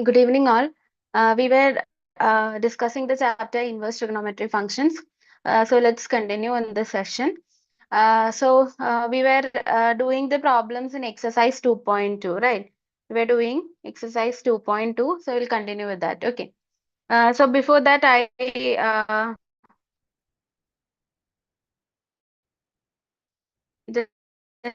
Good evening, all. We were discussing the chapter inverse trigonometric functions. So let's continue in this session. We were doing the problems in exercise 2.2, right? We were doing exercise 2.2. So we'll continue with that. Okay. So before that, I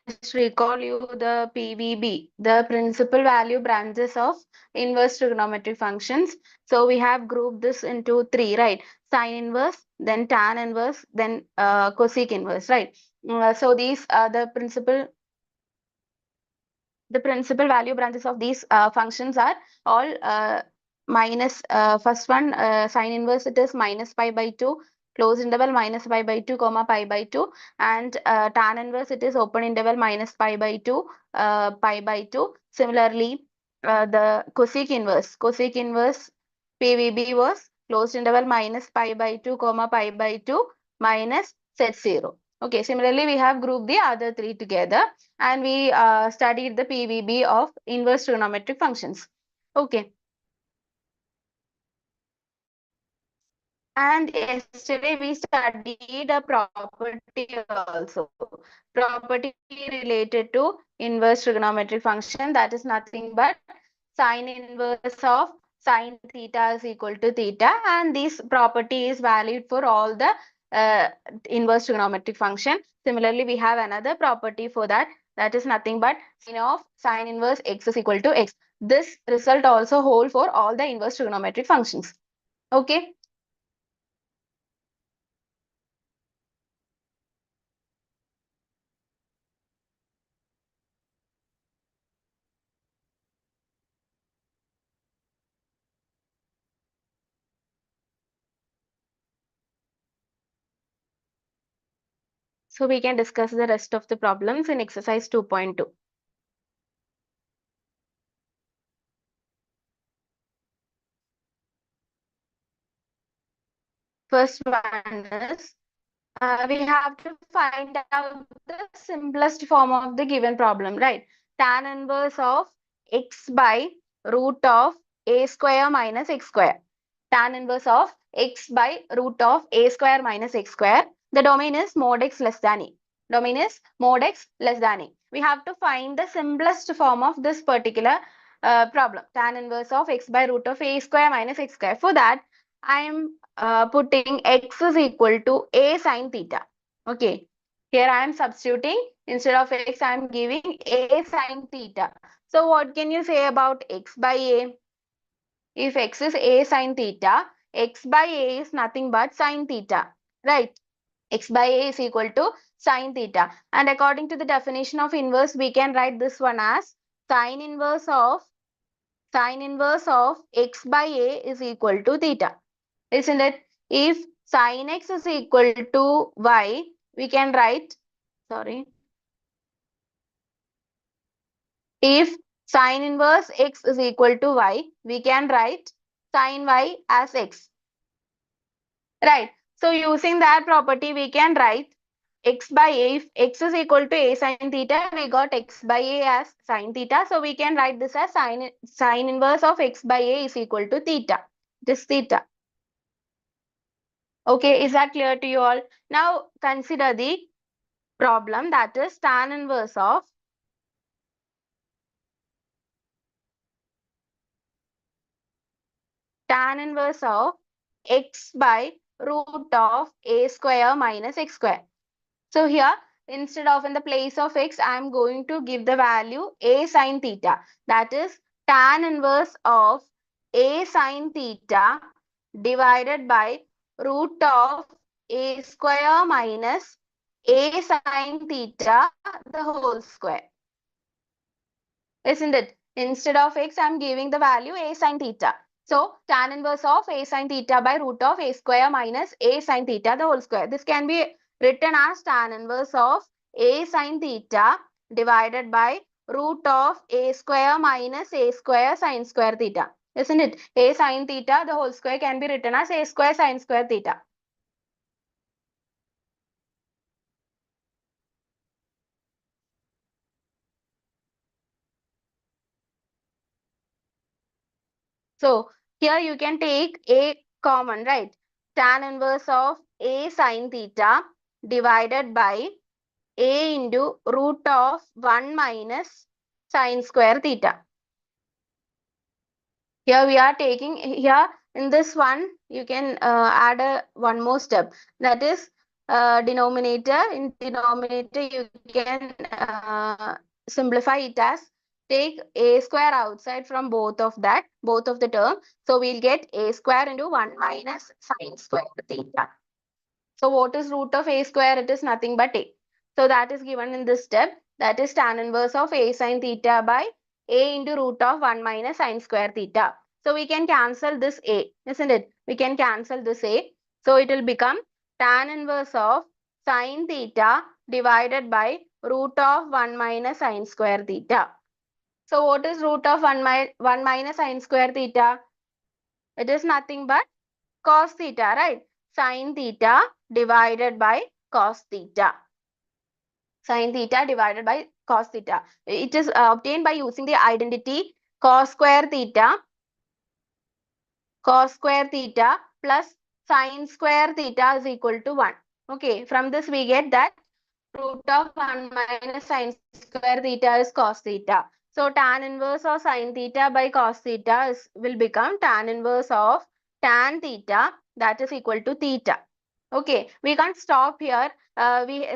just recall you the PVB, the principal value branches of inverse trigonometric functions. So we have grouped this into three, right? Sine inverse, then tan inverse, then cosec inverse, right? So these are the principal value branches of these functions are all minus first one sine inverse, it is minus pi by 2, close interval minus pi by 2 comma pi by 2, and tan inverse, it is open interval minus pi by 2 pi by 2. Similarly, the cosec inverse PVB was closed interval minus pi by 2 comma pi by 2 minus set 0. Okay, similarly we have grouped the other three together, and we studied the PVB of inverse trigonometric functions. Okay. And yesterday we studied a property also. Property related to inverse trigonometric function, that is nothing but sine inverse of sine theta is equal to theta, and this property is valid for all the inverse trigonometric function. Similarly, we have another property for that, that is nothing but sine of sine inverse x is equal to x. This result also hold for all the inverse trigonometric functions. Okay. So we can discuss the rest of the problems in exercise 2.2. First one is we have to find out the simplest form of the given problem, right? Tan inverse of x by root of a square minus x square. Tan inverse of x by root of a square minus x square. The domain is mod x less than e. Domain is mod x less than e. We have to find the simplest form of this particular problem. Tan inverse of x by root of a square minus x square. For that, I am putting x is equal to a sine theta. Okay. Here I am substituting, instead of x I am giving a sine theta. So what can you say about x by a? If x is a sine theta, x by a is nothing but sine theta, right? X by a is equal to sine theta. And according to the definition of inverse, we can write this one as sine inverse of x by a is equal to theta. Isn't it? If sine x is equal to y, we can write, sorry, if sine inverse x is equal to y, we can write sine y as x. Right. So using that property, we can write x by a. If x is equal to a sine theta, we got x by a as sine theta. So we can write this as sine inverse of x by a is equal to theta. This theta. Okay, is that clear to you all? Now consider the problem, that is tan inverse of x by root of a square minus x square. So here, instead of in the place of x, I am going to give the value a sine theta. That is tan inverse of a sine theta divided by root of a square minus a sine theta the whole square. Isn't it? Instead of x, I am giving the value a sine theta. So tan inverse of a sine theta by root of a square minus a sine theta the whole square. This can be written as tan inverse of a sine theta divided by root of a square minus a square sine square theta. Isn't it? A sine theta the whole square can be written as a square sine square theta. So here you can take a common, right? Tan inverse of a sine theta divided by a into root of 1 minus sine square theta. Here we are taking, here in this one you can add one more step, that is denominator. In denominator you can simplify it as take a square outside from both of the term. So we'll get a square into 1 minus sine square theta. So what is root of a square? It is nothing but a. So that is given in this step. That is tan inverse of a sine theta by a into root of 1 minus sine square theta. So we can cancel this a, isn't it? We can cancel this a. So it will become tan inverse of sine theta divided by root of 1 minus sine square theta. So what is root of 1 minus sine square theta? It is nothing but cos theta, right? Sin theta divided by cos theta. Sin theta divided by cos theta. It is obtained by using the identity cos square theta plus sin square theta is equal to 1. Okay, from this we get that root of 1 minus sin square theta is cos theta. So tan inverse of sin theta by cos theta will become tan inverse of tan theta, that is equal to theta. Okay, we can't stop here.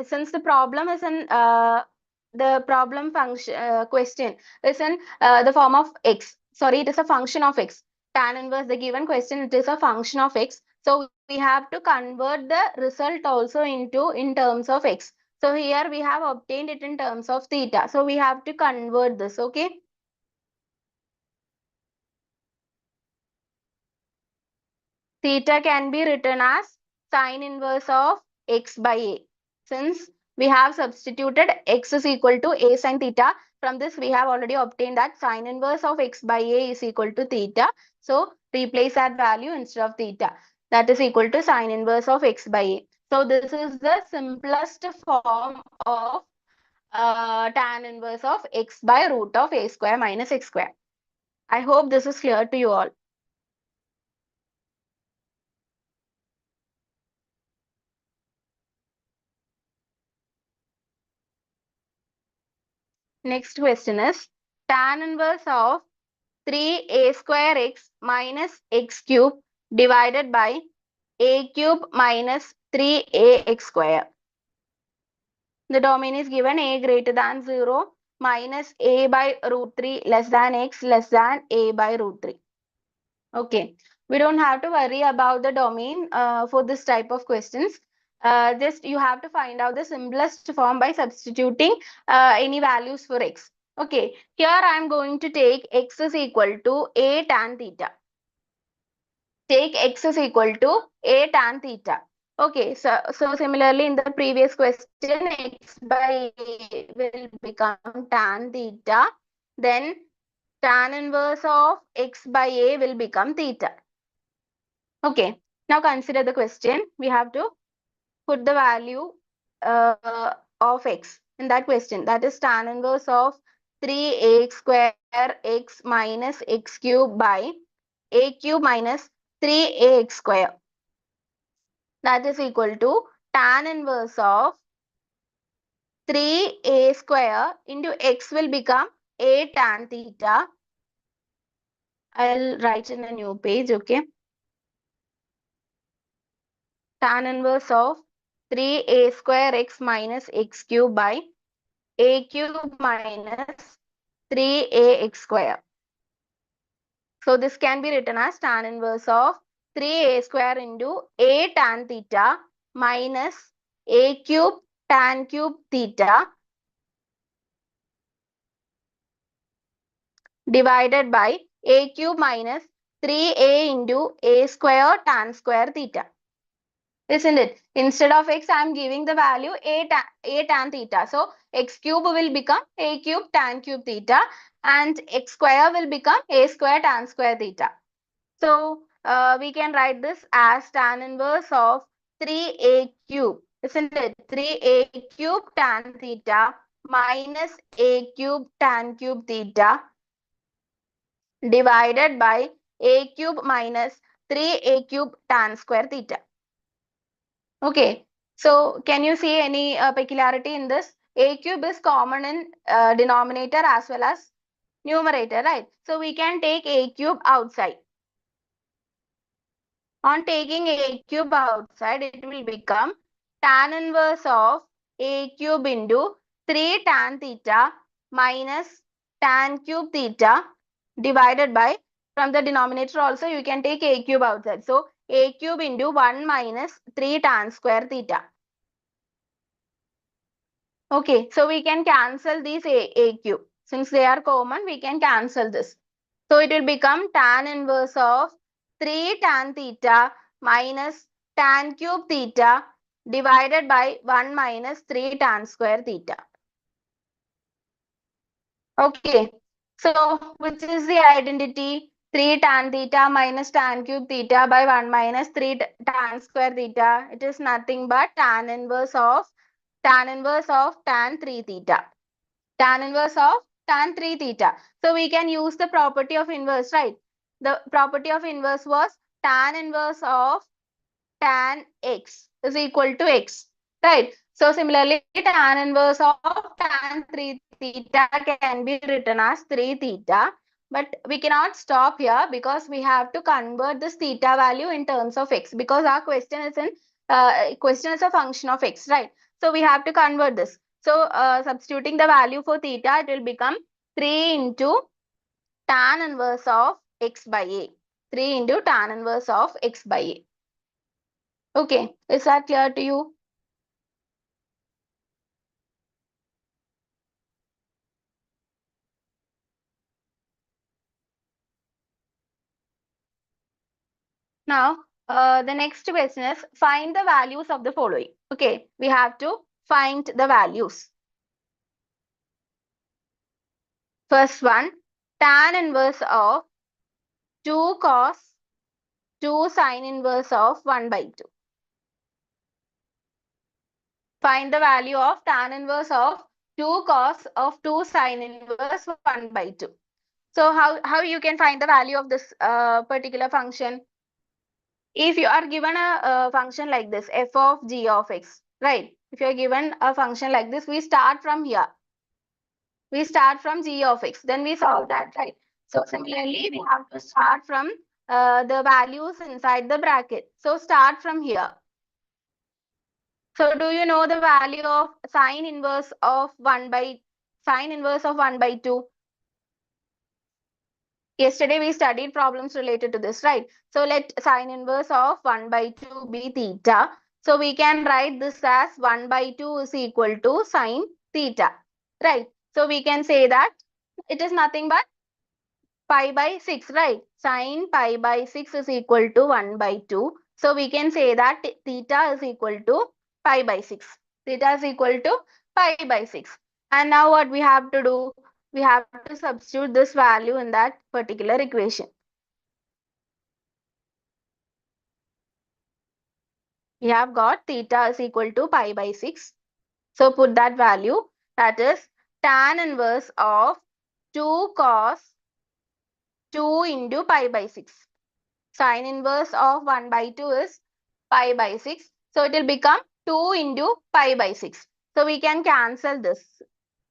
Since the problem is in the problem function question is in the form of x. Sorry, it is a function of x. Tan inverse, the given question, it is a function of x. So we have to convert the result also into in terms of x. So here we have obtained it in terms of theta. So we have to convert this. Okay. Theta can be written as sine inverse of x by a. Since we have substituted x is equal to a sine theta, from this we have already obtained that sine inverse of x by a is equal to theta. So replace that value instead of theta. That is equal to sine inverse of x by a. So this is the simplest form of tan inverse of x by root of a square minus x square. I hope this is clear to you all. Next question is tan inverse of 3a square x minus x cube divided by a cube minus 3ax square. The domain is given a greater than 0 minus a by root 3 less than x less than a by root 3. Okay, we don't have to worry about the domain for this type of questions. Just you have to find out the simplest form by substituting any values for x. Okay, here I am going to take x is equal to a tan theta. Take x is equal to a tan theta. Okay, so similarly in the previous question, x by a will become tan theta. Then tan inverse of x by a will become theta. Okay, now consider the question. We have to put the value of x in that question. That is tan inverse of 3ax square x minus x cube by a cube minus 3ax square. That is equal to tan inverse of 3a square into x will become a tan theta. I'll write in a new page, okay? Tan inverse of 3a square x minus x cube by a cube minus 3ax square. So this can be written as tan inverse of 3a square into a tan theta minus a cube tan cube theta divided by a cube minus 3a into a square tan square theta. Isn't it? Instead of x, I am giving the value a tan theta. So x cube will become a cube tan cube theta and x square will become a square tan square theta. So we can write this as tan inverse of 3a cube. Isn't it? 3a cube tan theta minus a cube tan cube theta divided by a cube minus 3a cube tan square theta. Okay, so can you see any peculiarity in this? A cube is common in denominator as well as numerator, right? So we can take a cube outside. On taking a cube outside, it will become tan inverse of a cube into 3 tan theta minus tan cube theta divided by, from the denominator also you can take a cube outside. So a cube into 1 minus 3 tan square theta. Okay, so we can cancel these a cube. Since they are common, we can cancel this. So it will become tan inverse of 3 tan theta minus tan cube theta divided by 1 minus 3 tan square theta. Okay, so which is the identity? 3 tan theta minus tan cube theta by 1 minus 3 tan square theta. It is nothing but tan inverse of tan 3 theta. Tan inverse of tan 3 theta. So we can use the property of inverse, right? The property of inverse was tan inverse of tan x is equal to x, right? So similarly, tan inverse of tan 3 theta can be written as 3 theta. But we cannot stop here because we have to convert this theta value in terms of x, because our question is a function of x, right? So we have to convert this. So substituting the value for theta, it will become 3 into tan inverse of x by a. 3 into tan inverse of x by a. Okay, is that clear to you? Now, the next question is find the values of the following. Okay, we have to find the values. First one, tan inverse of 2 cos 2 sine inverse of 1 by 2. Find the value of tan inverse of 2 cos of 2 sine inverse 1 by 2. So how you can find the value of this particular function? If you are given a function like this, f of g of x, right? If you are given a function like this, we start from here. We start from g of x, then we solve that, right? So similarly, we have to start from the values inside the bracket. So start from here. So do you know the value of sine inverse of 1 by 2? Yesterday we studied problems related to this, right? So let sine inverse of 1 by 2 be theta. So we can write this as 1 by 2 is equal to sine theta, right? So we can say that it is nothing but pi by 6, right? Sine pi by 6 is equal to 1 by 2. So we can say that theta is equal to pi by 6. Theta is equal to pi by 6. And now what we have to do? We have to substitute this value in that particular equation. We have got theta is equal to pi by 6. So put that value, that is tan inverse of 2 cos 2 into pi by 6. Sine inverse of 1 by 2 is pi by 6. So it will become 2 into pi by 6. So we can cancel this.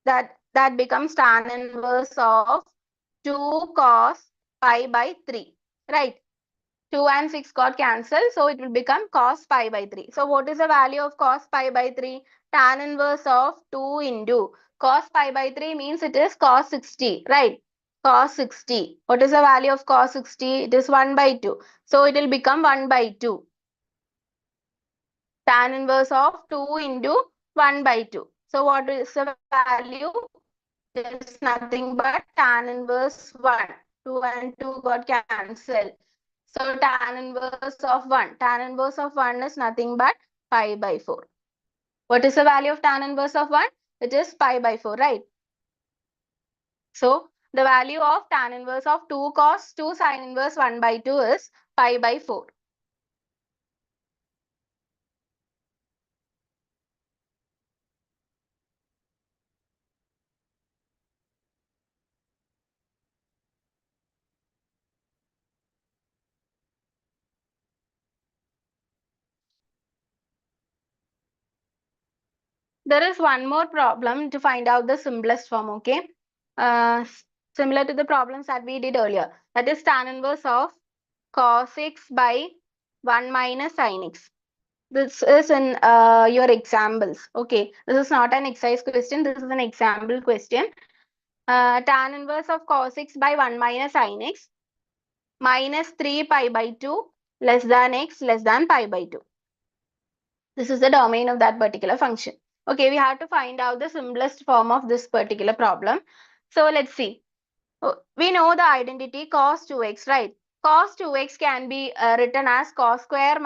That becomes tan inverse of 2 cos pi by 3. Right? 2 and 6 got cancelled. So it will become cos pi by 3. So what is the value of cos pi by 3? Tan inverse of 2 into cos pi by 3 means it is cos 60. Right? Cos 60. What is the value of cos 60? It is 1 by 2. So it will become 1 by 2. Tan inverse of 2 into 1 by 2. So what is the value? It is nothing but tan inverse 1. 2 and 2 got cancelled. So tan inverse of 1. Tan inverse of 1 is nothing but pi by 4. What is the value of tan inverse of 1? It is pi by 4, right? So the value of tan inverse of 2 cos 2 sine inverse 1 by 2 is pi by 4. There is one more problem to find out the simplest form, okay? Similar to the problems that we did earlier. That is tan inverse of cos x by 1 minus sin x. This is in your examples. Okay, this is not an exercise question. This is an example question. Tan inverse of cos x by 1 minus sin x minus 3 pi by 2 less than x less than pi by 2. This is the domain of that particular function. Okay, we have to find out the simplest form of this particular problem. So let's see. We know the identity cos 2x, right? Cos 2x can be written as cos square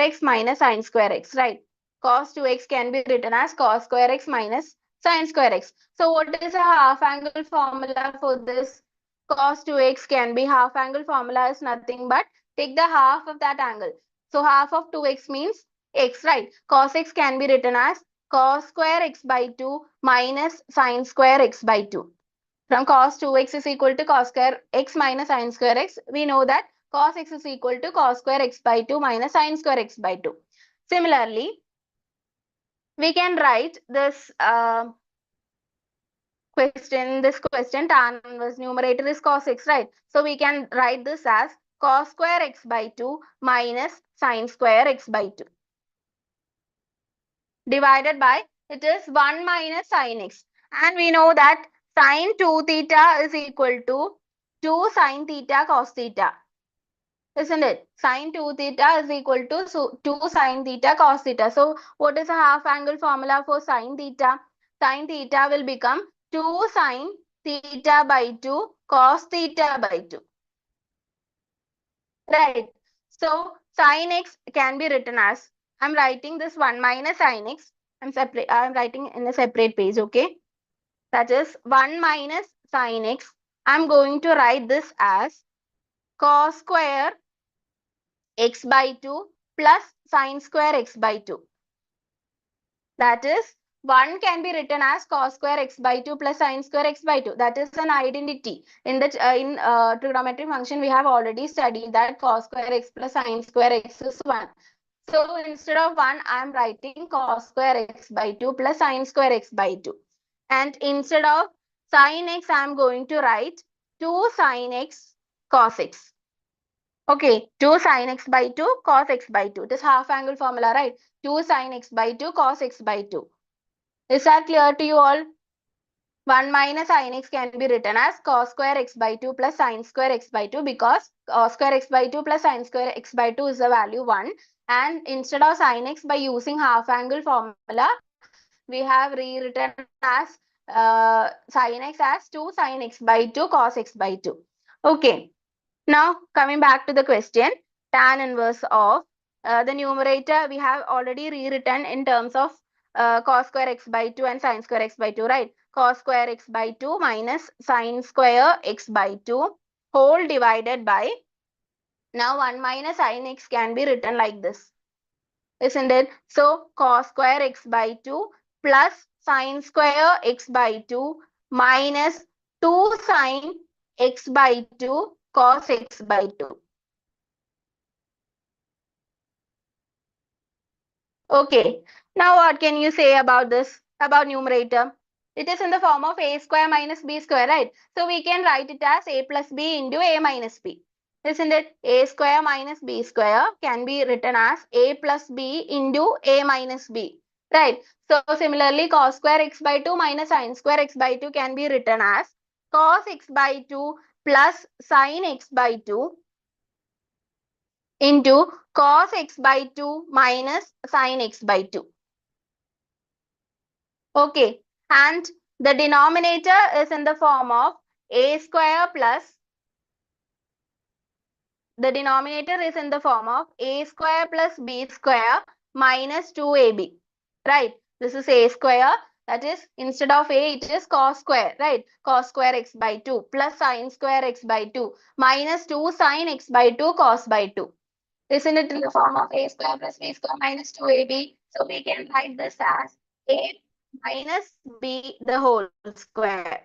x minus sin square x, right? Cos 2x can be written as cos square x minus sin square x. So what is a half angle formula for this? Cos 2x can be half angle formula is nothing but take the half of that angle. So half of 2x means x, right? Cos x can be written as cos square x by 2 minus sin square x by 2. From cos 2x is equal to cos square x minus sin square x, we know that cos x is equal to cos square x by 2 minus sin square x by 2. Similarly, we can write this question tan inverse numerator is cos x, right? So we can write this as cos square x by 2 minus sin square x by 2 divided by, it is 1 minus sin x. And we know that sin 2 theta is equal to 2 sin theta cos theta. Isn't it? Sin 2 theta is equal to 2 sin theta cos theta. So what is a half angle formula for sin theta? Sin theta will become 2 sin theta by 2 cos theta by 2. Right. So sin x can be written as, I'm writing this 1 minus sin x. I'm writing in a separate page, okay? That is 1 minus sin x. I'm going to write this as cos square x by 2 plus sin square x by 2. That is 1 can be written as cos square x by 2 plus sin square x by 2. That is an identity. In the trigonometric function, we have already studied that cos square x plus sin square x is 1. So instead of 1, I am writing cos square x by 2 plus sin square x by 2. And instead of sin x, I am going to write 2 sin x cos x. Okay, 2 sin x by 2 cos x by 2. This half angle formula, right? 2 sin x by 2 cos x by 2. Is that clear to you all? 1 minus sin x can be written as cos square x by 2 plus sin square x by 2 because cos square x by 2 plus sin square x by 2 is the value 1. And instead of sin x, by using half angle formula, we have rewritten as sin x as 2 sin x by 2 cos x by 2. Okay. Now, coming back to the question, tan inverse of the numerator, we have already rewritten in terms of cos square x by 2 and sin square x by 2, right? Cos square x by 2 minus sin square x by 2 whole divided by, now 1 minus sin x can be written like this, isn't it? So, cos square x by 2 plus sin square x by 2 minus 2 sin x by 2 cos x by 2. Okay, now what can you say about this, about numerator? It is in the form of a square minus b square, right? So we can write it as a plus b into a minus b. Isn't it? A square minus b square can be written as a plus b into a minus b, right? So similarly, cos square x by 2 minus sin square x by 2 can be written as cos x by 2 plus sin x by 2 into cos x by 2 minus sin x by 2. Okay, and the denominator is in the form of a square plus, the denominator is in the form of a square plus b square minus 2ab, right? This is a square, that is instead of a, it is cos square, right? Cos square x by 2 plus sin square x by 2 minus 2 sin x by 2 cos by 2. Isn't it in the form of a square plus b square minus 2ab? So we can write this as a minus b the whole square.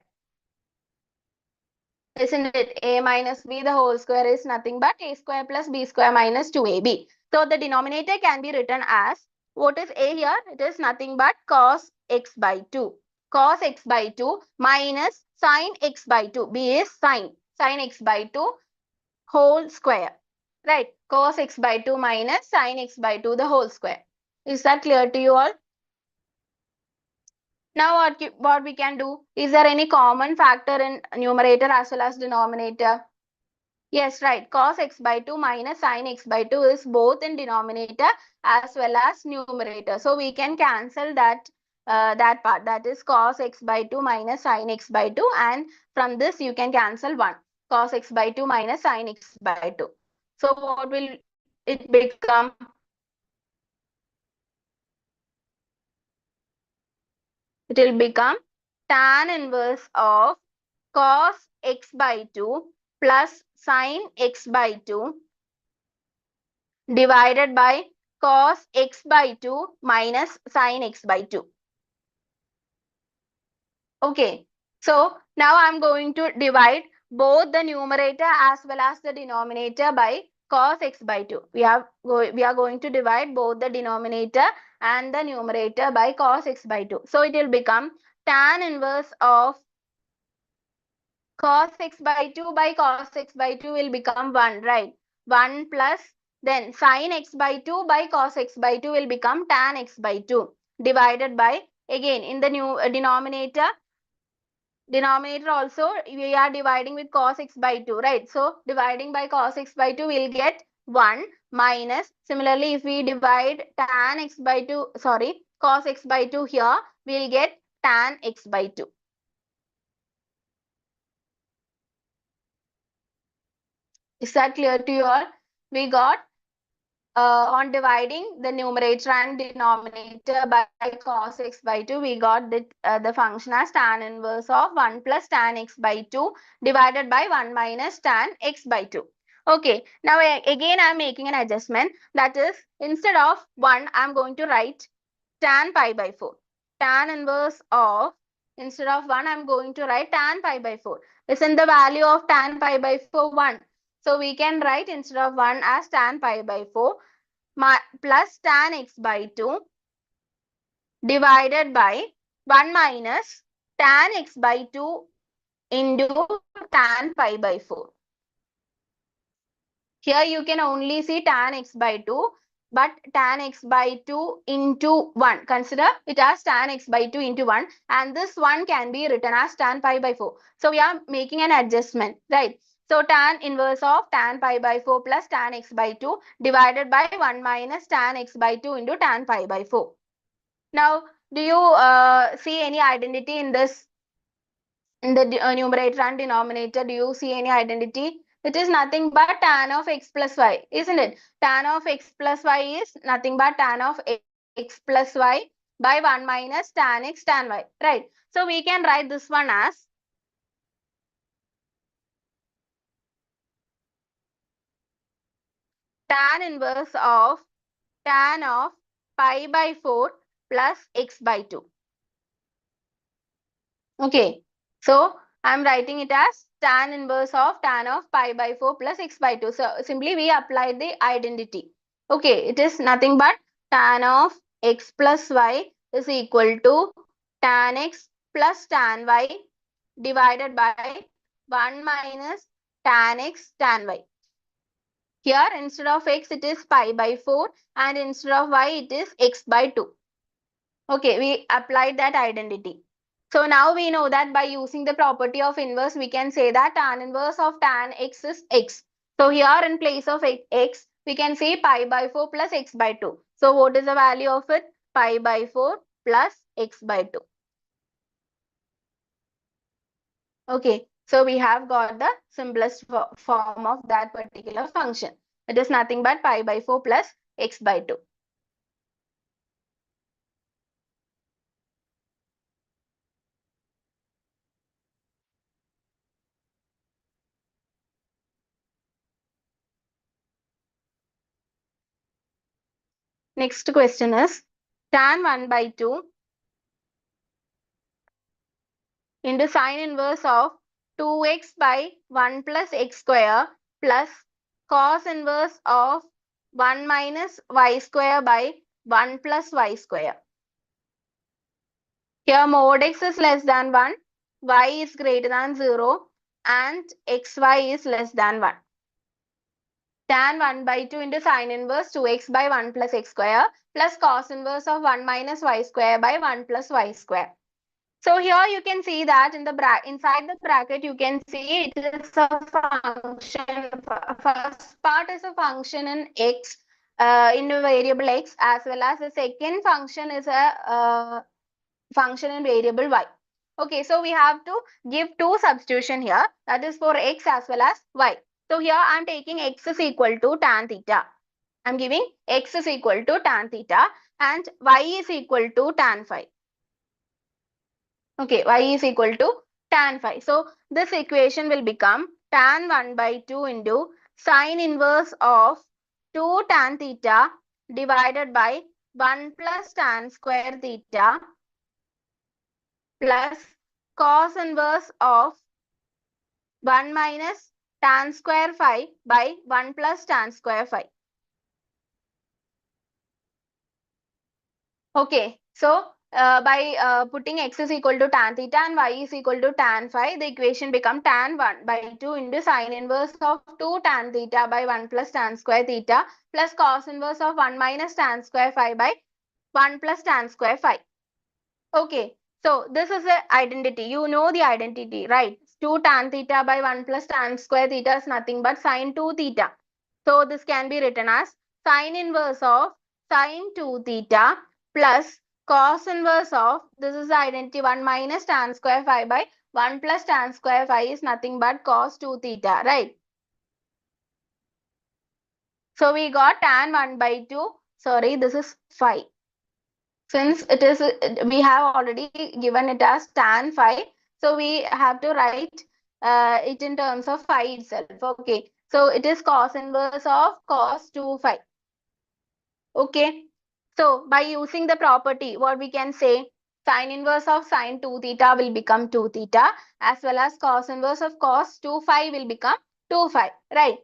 Isn't it? A minus b the whole square is nothing but a square plus b square minus 2ab. So the denominator can be written as what is a here? It is nothing but cos x by 2. Cos x by 2 minus sin x by 2. B is sin x by 2 whole square. Right? Cos x by 2 minus sin x by 2 the whole square. Is that clear to you all? Now what we can do? Is there any common factor in numerator as well as denominator? Yes, right. Cos x by 2 minus sin x by 2 is both in denominator as well as numerator. So we can cancel that part. That is cos x by 2 minus sin x by 2, and from this you can cancel 1. Cos x by 2 minus sin x by 2. So what will it become? It will become tan inverse of cos x by 2 plus sin x by 2 divided by cos x by 2 minus sin x by 2. Okay, so now I'm going to divide both the numerator as well as the denominator by cos x by 2. We are going to divide both the denominator and the numerator by cos x by 2. So it will become tan inverse of cos x by cos x by 2 will become 1, right? 1 plus then sin x by 2 by cos x by 2 will become tan x by 2 divided by, again in the new denominator also we are dividing with cos x by 2, right? So dividing by cos x by 2 we'll get 1 minus, similarly if we divide tan x by 2, sorry, cos x by 2 here, we'll get tan x by 2. Is that clear to you all? We got on dividing the numerator and denominator by cos x by 2, we got the function as tan inverse of 1 plus tan x by 2 divided by 1 minus tan x by 2. Okay, now again I am making an adjustment. That is, instead of 1, I am going to write tan pi by 4. Tan inverse of, instead of 1, I am going to write tan pi by 4. Isn't the value of tan pi by 4 1? So we can write instead of 1 as tan pi by 4 plus tan x by 2 divided by 1 minus tan x by 2 into tan pi by 4. Here you can only see tan x by 2, but tan x by 2 into 1. Consider it as tan x by 2 into 1, and this 1 can be written as tan pi by 4. So we are making an adjustment, right? So tan inverse of tan pi by 4 plus tan x by 2 divided by 1 minus tan x by 2 into tan pi by 4. Now, do you see any identity in this? In the numerator and denominator, do you see any identity? It is nothing but tan of x plus y, isn't it? Tan of x plus y is nothing but tan of x plus y by 1 minus tan x tan y, right? So we can write this one as tan inverse of tan of pi by 4 plus x by 2. Okay, so I'm writing it as tan inverse of tan of pi by 4 plus x by 2. So simply we applied the identity. Okay, it is nothing but tan of x plus y is equal to tan x plus tan y divided by 1 minus tan x tan y. Here instead of x it is pi by 4 and instead of y it is x by 2. Okay, we applied that identity. So now we know that by using the property of inverse, we can say that tan inverse of tan x is x. So here in place of x, we can say pi by 4 plus x by 2. So what is the value of it? Pi by 4 plus x by 2. Okay, so we have got the simplest form of that particular function. It is nothing but pi by 4 plus x by 2. Next question is tan 1 by 2 into sine inverse of 2x by 1 plus x square plus cos inverse of 1 minus y square by 1 plus y square. Here mod x is less than 1, y is greater than 0, and xy is less than 1. Tan 1 by 2 into sine inverse 2x by 1 plus x square plus cos inverse of 1 minus y square by 1 plus y square. So here you can see that in the inside the bracket you can see it is a function. First part is a function in x, in a variable x, as well as the second function is a function in variable y. Okay, so we have to give two substitution here, that is for x as well as y. So here I am taking x is equal to tan theta. I am giving x is equal to tan theta and y is equal to tan phi. Okay, y is equal to tan phi. So this equation will become tan 1 by 2 into sine inverse of 2 tan theta divided by 1 plus tan square theta plus cos inverse of 1 minus tan square phi by 1 plus tan square phi. Okay, so by putting x is equal to tan theta and y is equal to tan phi, the equation become tan 1 by 2 into sine inverse of 2 tan theta by 1 plus tan square theta plus cos inverse of 1 minus tan square phi by 1 plus tan square phi. Okay, so this is the identity. You know the identity, right? 2 tan theta by 1 plus tan square theta is nothing but sine 2 theta. So this can be written as sine inverse of sine 2 theta plus cos inverse of, this is the identity, 1 minus tan square phi by 1 plus tan square phi is nothing but cos 2 theta, right? So we got tan 1 by 2. Sorry, this is phi. Since it is, we have already given it as tan phi, so we have to write it in terms of phi itself. Okay, so it is cos inverse of cos 2 phi. Okay, so by using the property, what we can say, sine inverse of sine 2 theta will become 2 theta, as well as cos inverse of cos 2 phi will become 2 phi, right?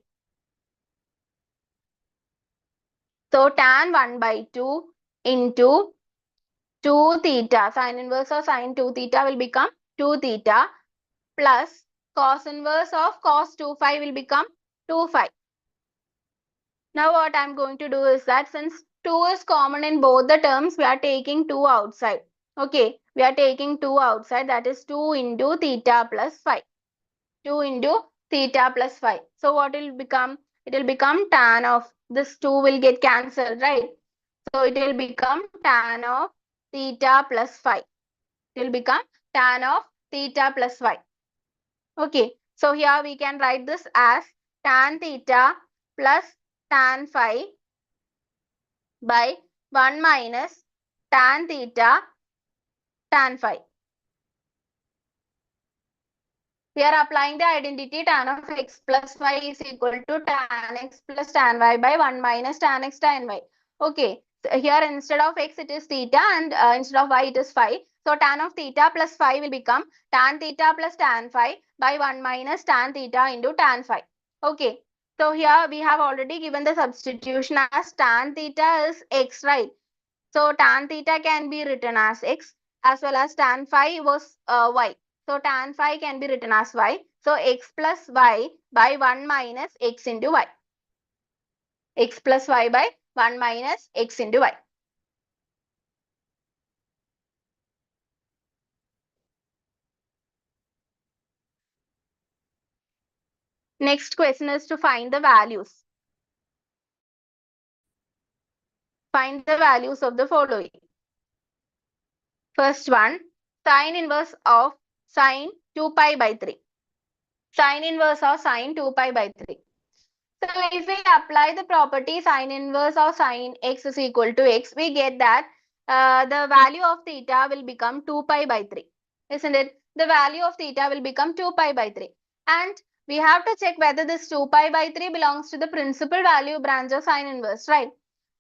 So tan 1 by 2 into 2 theta, sine inverse of sine 2 theta will become 2 theta plus cos inverse of cos 2 phi will become 2 phi. Now what I am going to do is that since 2 is common in both the terms, we are taking 2 outside. Okay, we are taking 2 outside, that is 2 into theta plus phi. 2 into theta plus phi. So what will become? It will become tan of, this 2 will get cancelled, right? So it will become tan of theta plus phi. It will become tan of theta plus phi. Okay, so here we can write this as tan theta plus tan phi by 1 minus tan theta tan phi. We are applying the identity tan of x plus y is equal to tan x plus tan y by 1 minus tan x tan y. Okay, so here instead of x it is theta and instead of y it is phi. So tan of theta plus phi will become tan theta plus tan phi by 1 minus tan theta into tan phi. Okay, so here we have already given the substitution as tan theta is x, right? So tan theta can be written as x, as well as tan phi was y. So tan phi can be written as y. So x plus y by 1 minus x into y. X plus y by 1 minus x into y. Next question is to find the values. Find the values of the following. First one, sine inverse of sine 2 pi by 3. Sine inverse of sine 2 pi by 3. So if we apply the property sine inverse of sine x is equal to x, we get that the value of theta will become 2 pi by 3. Isn't it? The value of theta will become 2 pi by 3. And we have to check whether this 2 pi by 3 belongs to the principal value branch of sine inverse, right?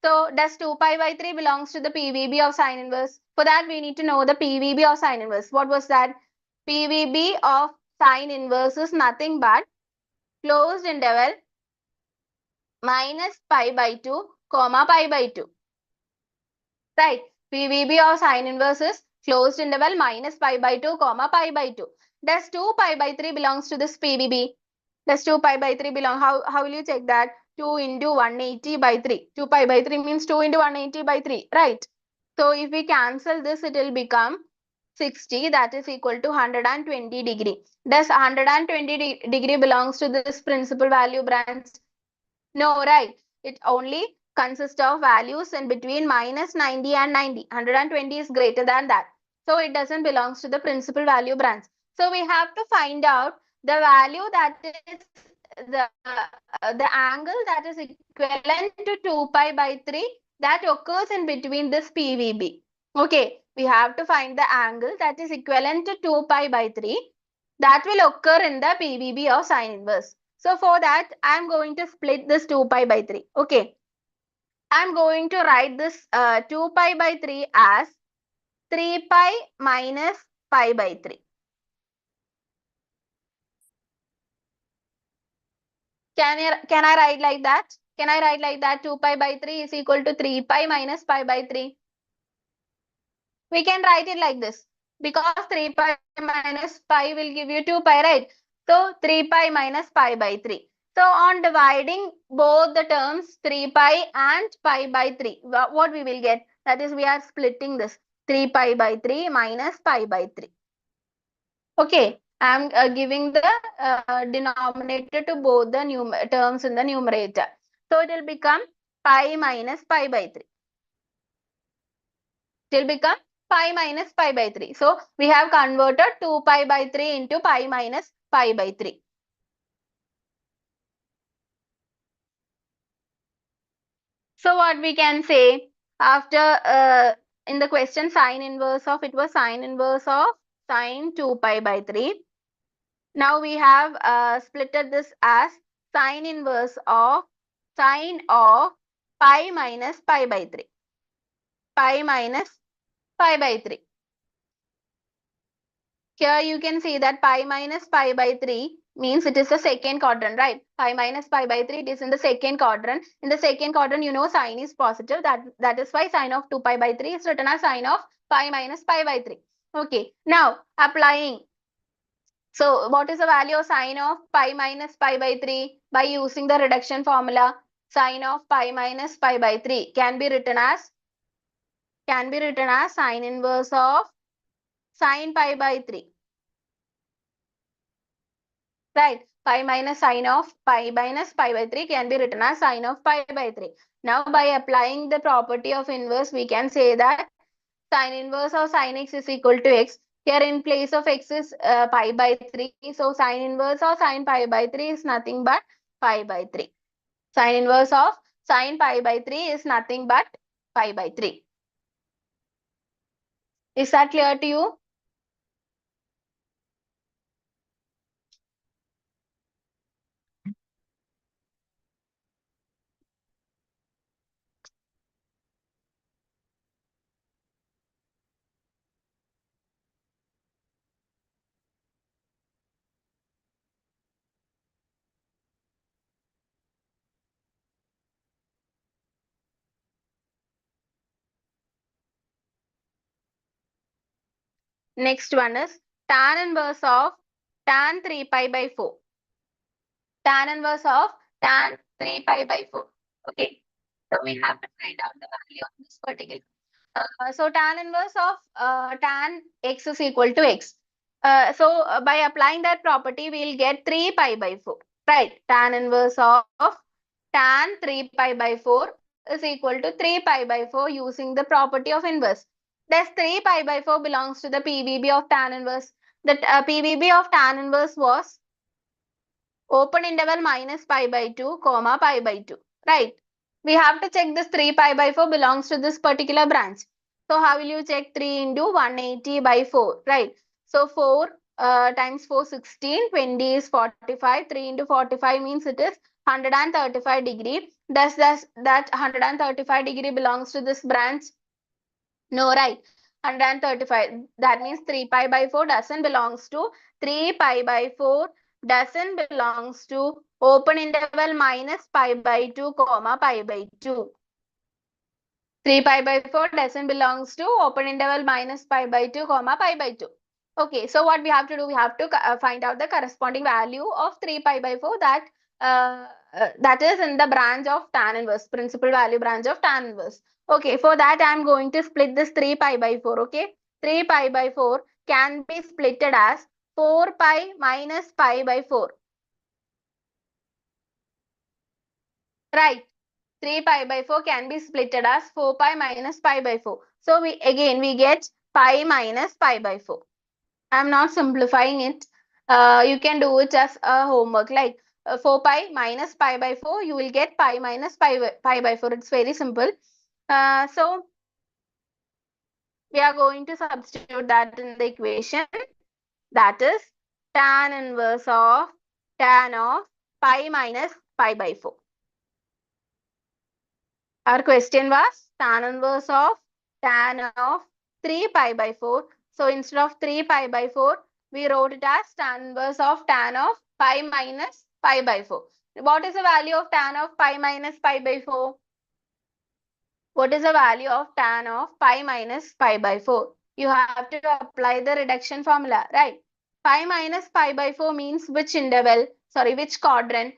So does 2 pi by 3 belongs to the PVB of sine inverse? For that we need to know the PVB of sine inverse. What was that? PVB of sine inverse is nothing but closed interval minus pi by 2 comma pi by 2. right? PVB of sine inverse is closed interval minus pi by 2 comma pi by 2. Does 2 pi by 3 belongs to this PVB? Does 2 pi by 3 belong? How will you check that? 2 into 180 by 3. 2 pi by 3 means 2 into 180 by 3, right? So if we cancel this, it will become 60, that is equal to 120 degree. Does 120 degree belongs to this principal value branch? No, right? It only consists of values in between minus 90 and 90. 120 is greater than that. So it doesn't belongs to the principal value branch. So we have to find out the value that is the angle that is equivalent to 2 pi by 3 that occurs in between this PVB. Okay, we have to find the angle that is equivalent to 2 pi by 3 that will occur in the PVB of sine inverse. So for that, I am going to split this 2 pi by 3. Okay. I am going to write this 2 pi by 3 as 3 pi minus pi by 3. Can I write like that? Can I write like that? 2 pi by 3 is equal to 3 pi minus pi by 3. We can write it like this. Because 3 pi minus pi will give you 2 pi, right? So 3 pi minus pi by 3. So on dividing both the terms 3 pi and pi by 3, what we will get? That is, we are splitting this 3 pi by 3 minus pi by 3. Okay, I am giving the denominator to both the terms in the numerator. So it will become pi minus pi by 3. It will become pi minus pi by 3. So we have converted 2 pi by 3 into pi minus pi by 3. So what we can say after in the question sine inverse of, it was sine inverse of sine 2 pi by 3. Now we have splitted this as sine inverse of sine of pi minus pi by 3. Pi minus pi by 3. Here you can see that pi minus pi by 3 means it is the second quadrant, right? Pi minus pi by 3, it is in the second quadrant. In the second quadrant, you know sine is positive. That is why sine of 2 pi by 3 is written as sine of pi minus pi by 3. Okay, now applying. So what is the value of sine of pi minus pi by 3? By using the reduction formula, sine of pi minus pi by 3 can be written as sine inverse of sine pi by 3. Right, pi minus sine of pi minus pi by 3 can be written as sine of pi by 3. Now by applying the property of inverse, we can say that sine inverse of sine x is equal to x. Here in place of x is pi by 3. So sine inverse of sine pi by 3 is nothing but pi by 3. Sine inverse of sine pi by 3 is nothing but pi by 3. Is that clear to you? Next one is tan inverse of tan 3 pi by 4. Tan inverse of tan 3 pi by 4. Okay. So we have to find out the value of this particular. So tan inverse of tan x is equal to x. By applying that property, we'll get 3 pi by 4. Right. Tan inverse of tan 3 pi by 4 is equal to 3 pi by 4 using the property of inverse. Thus 3 pi by 4 belongs to the PVB of tan inverse. The PVB of tan inverse was open interval minus pi by 2 comma pi by 2, right? We have to check this 3 pi by 4 belongs to this particular branch. So how will you check 3 into 180 by 4, right? So 4 times 4 16, 20 is 45, 3 into 45 means it is 135 degree. Does that 135 degree belongs to this branch? No, right? 135. That means 3 pi by 4 doesn't belongs to 3 pi by 4 doesn't belongs to open interval minus pi by 2 comma pi by 2. 3 pi by 4 doesn't belongs to open interval minus pi by 2 comma pi by 2. Okay, so what we have to do, we have to find out the corresponding value of 3 pi by 4 that is in the branch of tan inverse, principal value branch of tan inverse. Okay, for that I am going to split this 3 pi by 4. Okay, 3 pi by 4 can be splitted as 4 pi minus pi by 4. Right. 3 pi by 4 can be splitted as 4 pi minus pi by 4. So we get pi minus pi by 4. I'm not simplifying it. You can do it as a homework like 4 pi minus pi by 4. You will get pi minus pi by 4. It's very simple. So we are going to substitute that in the equation. That is tan inverse of tan of pi minus pi by 4. Our question was tan inverse of tan of 3 pi by 4. So instead of 3 pi by 4, we wrote it as tan inverse of tan of pi minus pi by 4. What is the value of tan of pi minus pi by 4? What is the value of tan of pi minus pi by 4? You have to apply the reduction formula, right? Pi minus pi by 4 means which interval? Sorry, which quadrant?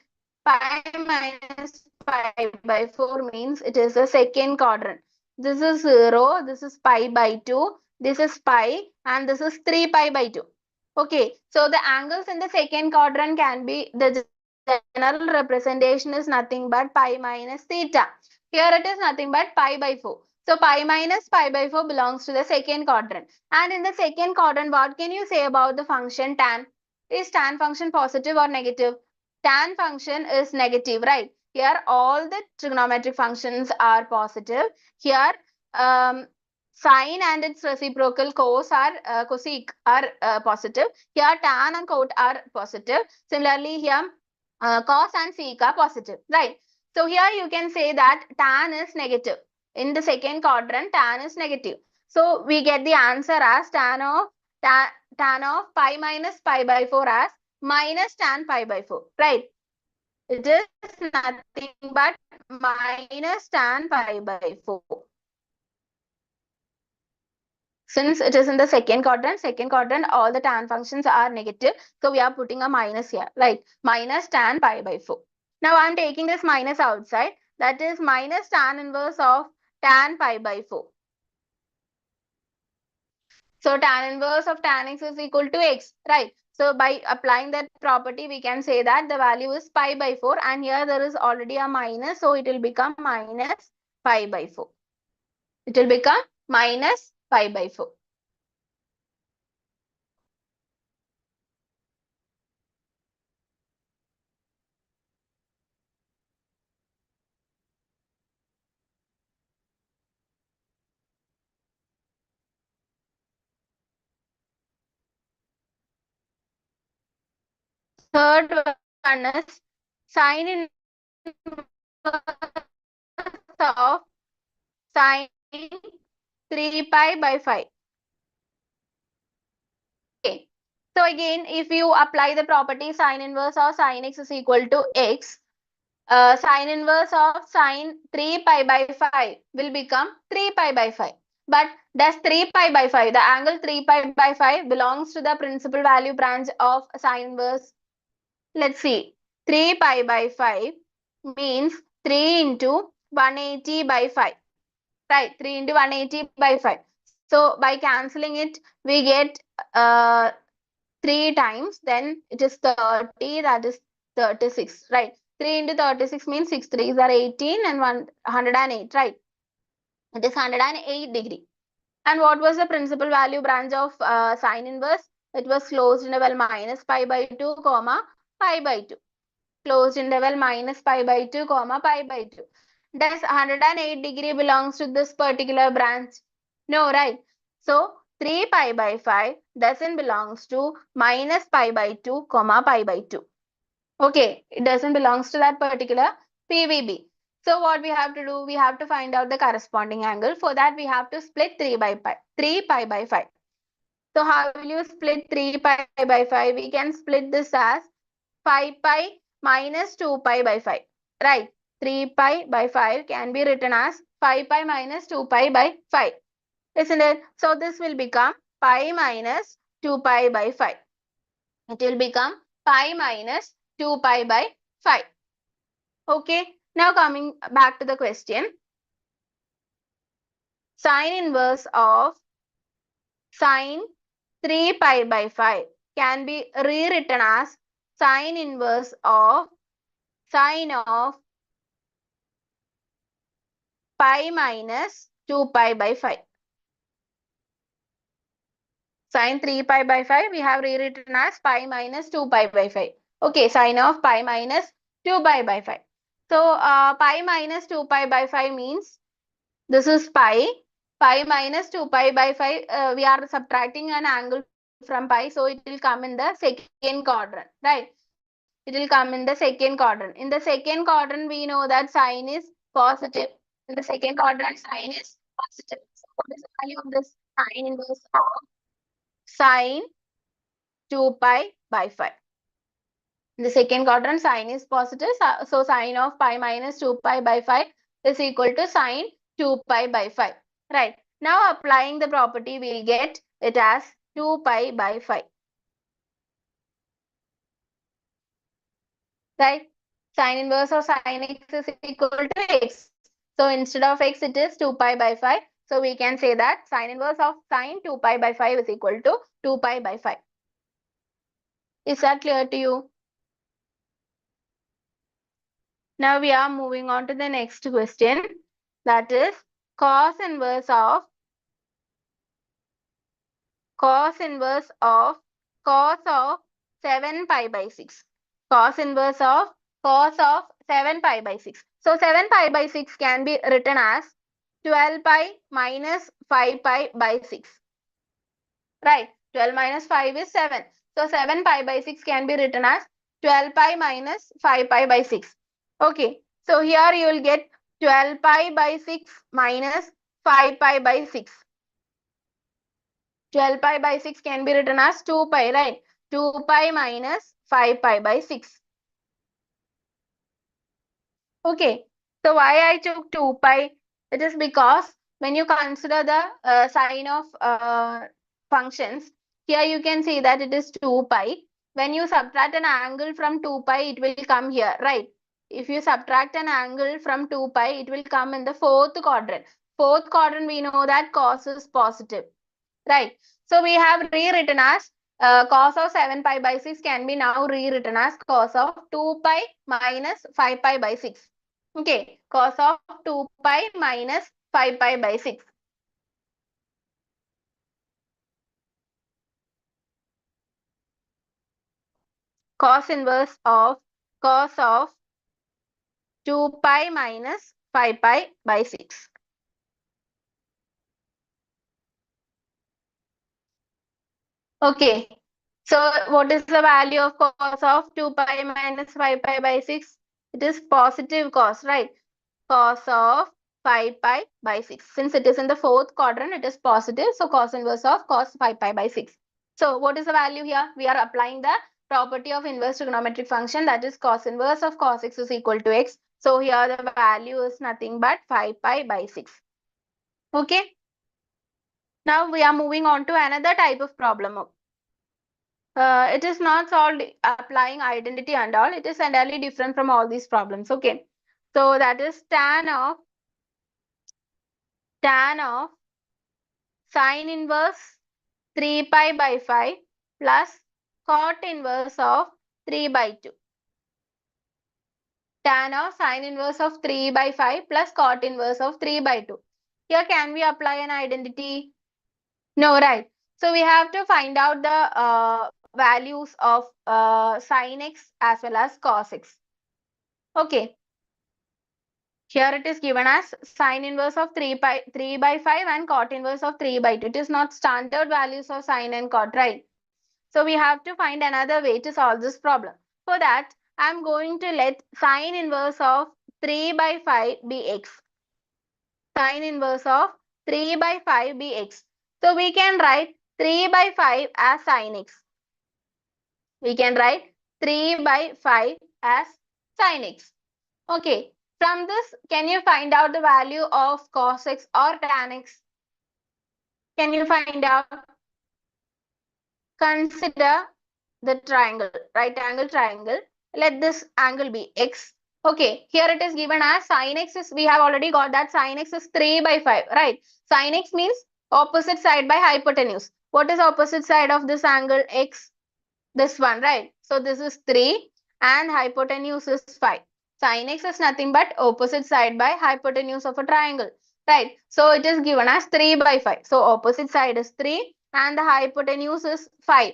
Pi minus pi by 4 means it is the second quadrant. This is 0, this is pi by 2, this is pi, and this is 3 pi by 2. Okay, so the angles in the second quadrant can be, the general representation is nothing but pi minus theta. Here it is nothing but pi by 4. So pi minus pi by 4 belongs to the second quadrant. And in the second quadrant, what can you say about the function tan? Is tan function positive or negative? Tan function is negative, right? Here all the trigonometric functions are positive. Here sine and its reciprocal cos are cosec are positive. Here tan and cot are positive. Similarly, here cos and sec are positive, right? So here you can say that tan is negative. In the second quadrant, tan is negative. So we get the answer as tan of pi minus pi by 4 as minus tan pi by 4, right? It is nothing but minus tan pi by 4. Since it is in the second quadrant, all the tan functions are negative. So we are putting a minus here, like minus tan pi by 4. Now I am taking this minus outside. That is minus tan inverse of tan pi by 4. So tan inverse of tan x is equal to x, right? So by applying that property, we can say that the value is pi by 4 and here there is already a minus. So it will become minus pi by 4. It will become minus pi by 4. Third one is sine inverse of sine 3 pi by 5. Okay. So again, if you apply the property sine inverse of sine x is equal to x, sine inverse of sine 3 pi by 5 will become 3 pi by 5. But does 3 pi by 5, the angle 3 pi by 5 belongs to the principal value branch of sine inverse? Let's see. 3 pi by 5 means 3 into 180 by 5. Right, 3 into 180 by 5. So by cancelling it, we get 3 times, then it is 30, that is 36, right? 3 into 36 means 6 3s are 18 and 108, right? It is 108 degree. And what was the principal value branch of sine inverse? It was closed interval minus pi by 2 comma pi by 2. Closed interval minus pi by 2 comma pi by 2. Does 108 degree belongs to this particular branch? No, right? So 3 pi by 5 doesn't belongs to minus pi by 2 comma pi by 2. Okay, it doesn't belongs to that particular PVB. So what we have to do, we have to find out the corresponding angle. For that, we have to split 3 pi by 5. So how will you split 3 pi by 5? We can split this as 5 pi minus 2 pi by 5. Right. 3 pi by 5 can be written as 5 pi minus 2 pi by 5. Isn't it? So this will become pi minus 2 pi by 5. It will become pi minus 2 pi by 5. Okay. Now coming back to the question. Sine inverse of sine 3 pi by 5 can be rewritten as sine inverse of sine of pi minus 2 pi by 5. Sine 3 pi by 5 we have rewritten as pi minus 2 pi by 5. Okay, sine of pi minus 2 pi by 5. So pi minus 2 pi by 5 means this is pi. Pi minus 2 pi by 5, we are subtracting an angle from pi, so it will come in the second quadrant, right? It will come in the second quadrant. In the second quadrant, we know that sine is positive. In the second quadrant, sine is positive. So what is the value of this sine inverse of sine 2 pi by 5? In the second quadrant, sine is positive. So sine of pi minus 2 pi by 5 is equal to sine 2 pi by 5. Right. Now applying the property, we'll get it as 2 pi by 5. Right. Sine inverse of sine x is equal to x. So instead of x, it is 2 pi by 5. So we can say that sine inverse of sine 2 pi by 5 is equal to 2 pi by 5. Is that clear to you? Now we are moving on to the next question. That is cos inverse of cos of 7 pi by 6. Cos inverse of 7 pi by 6. So 7 pi by 6 can be written as 12 pi minus 5 pi by 6. Right. 12 minus 5 is 7. So 7 pi by 6 can be written as 12 pi minus 5 pi by 6. Okay. So here you will get 12 pi by 6 minus 5 pi by 6. 12 pi by 6 can be written as 2 pi, right? 2 pi minus 5 pi by 6. Okay. So why I took 2 pi? It is because when you consider the sign of functions, here you can see that it is 2 pi. When you subtract an angle from 2 pi, it will come here, right? If you subtract an angle from 2 pi, it will come in the fourth quadrant. Fourth quadrant, we know that cos is positive, right? So we have rewritten as cos of 7 pi by 6 can be now rewritten as cos of 2 pi minus 5 pi by 6. Okay, cos of 2 pi minus 5 pi by 6. Cos inverse of cos of 2 pi minus 5 pi by 6. Okay, so what is the value of cos of 2 pi minus 5 pi by 6? It is positive cos, right? Cos of 5 pi by 6. Since it is in the fourth quadrant, it is positive. So cos inverse of cos 5 pi by 6. So what is the value here? We are applying the property of inverse trigonometric function, that is cos inverse of cos x is equal to x. So here the value is nothing but 5 pi by 6. Okay. Now we are moving on to another type of problem. It is not solved applying identity and all. It is entirely different from all these problems. Okay. So that is tan of sine inverse 3 pi by 5 plus cot inverse of 3 by 2. Tan of sine inverse of 3 by 5 plus cot inverse of 3 by 2. Here can we apply an identity? No, right. So we have to find out the values of sin x as well as cos x. Okay. Here it is given as sine inverse of 3 by 5 and cot inverse of 3 by 2. It is not standard values of sine and cot, right? So we have to find another way to solve this problem. For that, I am going to let sine inverse of 3 by 5 be x. Sine inverse of 3 by 5 be x. So we can write 3 by 5 as sine x. We can write 3 by 5 as sine x. Okay. From this, can you find out the value of cos x or tan x? Can you find out? Consider the triangle, right angle triangle. Let this angle be x. Okay, here it is given as sin x is, we have already got that sin x is 3 by 5, right? Sin x means opposite side by hypotenuse. What is opposite side of this angle x? This one, right? So this is 3 and hypotenuse is 5. Sin x is nothing but opposite side by hypotenuse of a triangle, right? So it is given as 3 by 5. So opposite side is 3 and the hypotenuse is 5.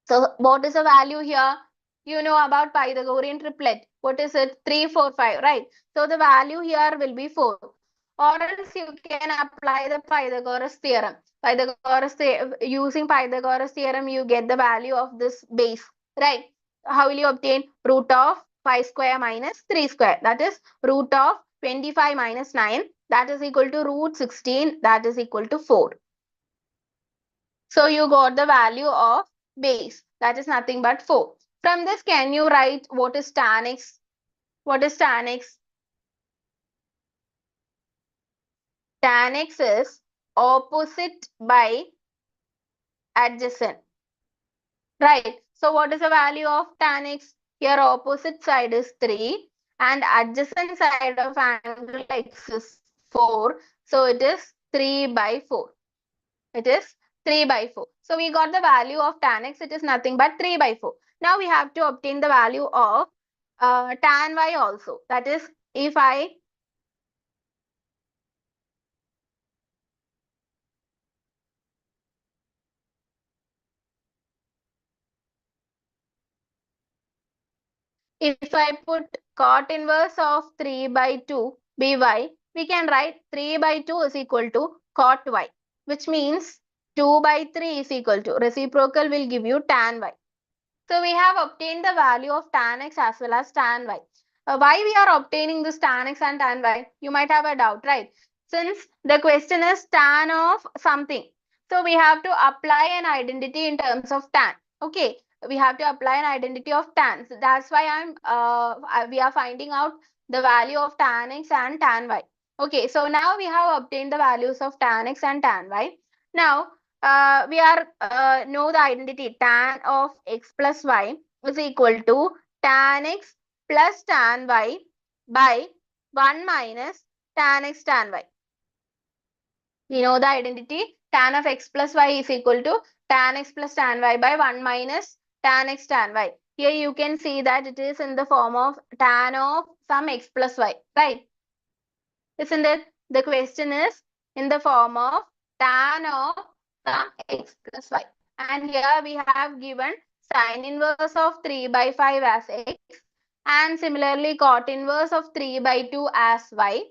So what is the value here? You know about Pythagorean triplet. What is it? 3, 4, 5, right? So the value here will be 4. Or else you can apply the Pythagoras theorem. Using Pythagoras theorem, you get the value of this base, right? How will you obtain? Root of 5 square minus 3 square. That is root of 25 minus 9. That is equal to root 16. That is equal to 4. So you got the value of base. That is nothing but 4. From this, can you write what is tan x? What is tan x? Tan x is opposite by adjacent. Right. So what is the value of tan x? Here opposite side is 3 and adjacent side of angle x is 4. So it is 3 by 4. It is 3 by 4. So we got the value of tan x. It is nothing but 3 by 4. Now we have to obtain the value of tan y also. That is, if I put cot inverse of 3 by 2 by, we can write 3 by 2 is equal to cot y, which means 2 by 3 is equal to reciprocal will give you tan y. So we have obtained the value of tan x as well as tan y. Why we are obtaining this tan x and tan y? You might have a doubt, right? Since the question is tan of something. So we have to apply an identity in terms of tan. Okay. We have to apply an identity of tan. So that's why we are finding out the value of tan x and tan y. Okay. So now we have obtained the values of tan x and tan y. Now we are know the identity tan of x plus y is equal to tan x plus tan y by 1 minus tan x tan y. We know the identity tan of x plus y is equal to tan x plus tan y by 1 minus tan x tan y. Here you can see that it is in the form of tan of some x plus y, right? Isn't it? The question is in the form of tan of some x plus y. And here we have given sine inverse of 3 by 5 as x and similarly cot inverse of 3 by 2 as y.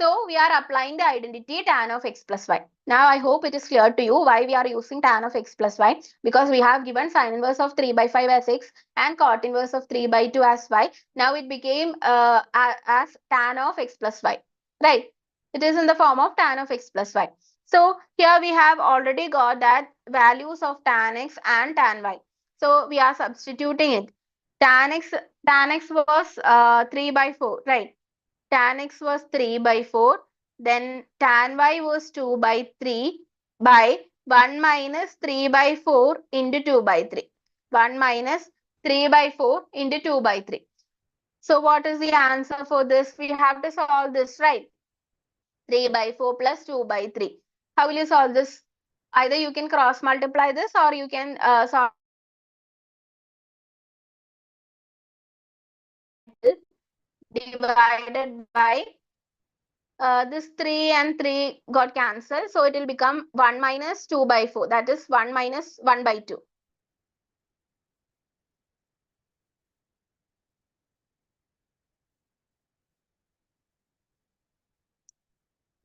So we are applying the identity tan of x plus y. Now I hope it is clear to you why we are using tan of x plus y, because we have given sine inverse of 3 by 5 as x and cot inverse of 3 by 2 as y. Now it became as tan of x plus y, right? It is in the form of tan of x plus y. So here we have already got that values of tan x and tan y. So we are substituting it. Tan x was 3 by 4, right? Tan x was 3 by 4. Then tan y was 2 by 3 by 1 minus 3 by 4 into 2 by 3. 1 minus 3 by 4 into 2 by 3. So what is the answer for this? We have to solve this, right? 3 by 4 plus 2 by 3. How will you solve this? Either you can cross multiply this or you can solve divided by this 3 and 3 got cancelled. So it will become 1 minus 2 by 4. That is 1 minus 1 by 2.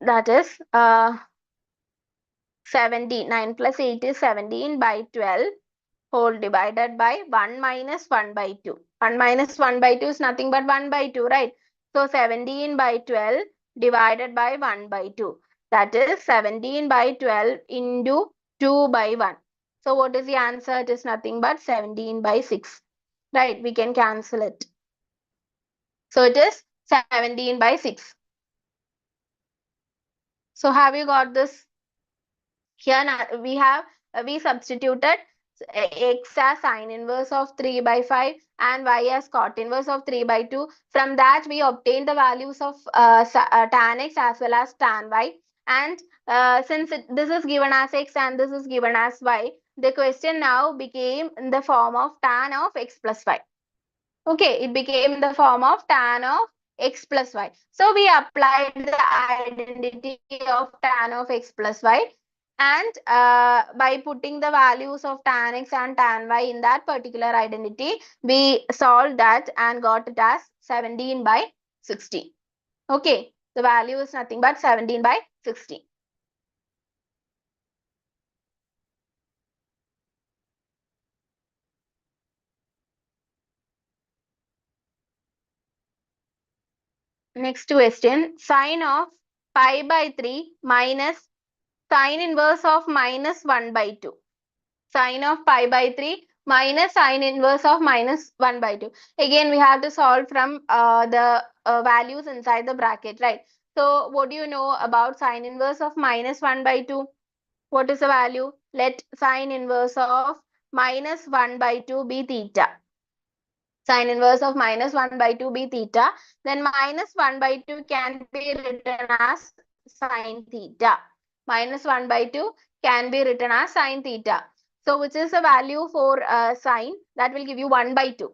That is 17. 9 plus 8 is 17 by 12 whole divided by 1 minus 1 by 2. 1 minus 1 by 2 is nothing but 1 by 2, right? So 17 by 12 divided by 1 by 2. That is 17 by 12 into 2 by 1. So what is the answer? It is nothing but 17 by 6. Right? We can cancel it. So it is 17 by 6. So have you got this? Here we substituted x as sine inverse of 3 by 5 and y as cot inverse of 3 by 2. From that we obtained the values of tan x as well as tan y. And since this is given as x and this is given as y, the question now became in the form of tan of x plus y. Okay, it became the form of tan of x plus y. So we applied the identity of tan of x plus y, and by putting the values of tan x and tan y in that particular identity, we solved that and got it as 17 by 16. Okay, the value is nothing but 17 by 16. Next question, sine of pi by 3 minus sine inverse of minus 1 by 2. Sine of pi by 3 minus sine inverse of minus 1 by 2. Again, we have to solve from the values inside the bracket, right? So, what do you know about sine inverse of minus 1 by 2? What is the value? Let sine inverse of minus 1 by 2 be theta. Sine inverse of minus 1 by 2 be theta. Then minus 1 by 2 can be written as sine theta. Minus 1 by 2 can be written as sine theta. So which is the value for sine? That will give you 1 by 2.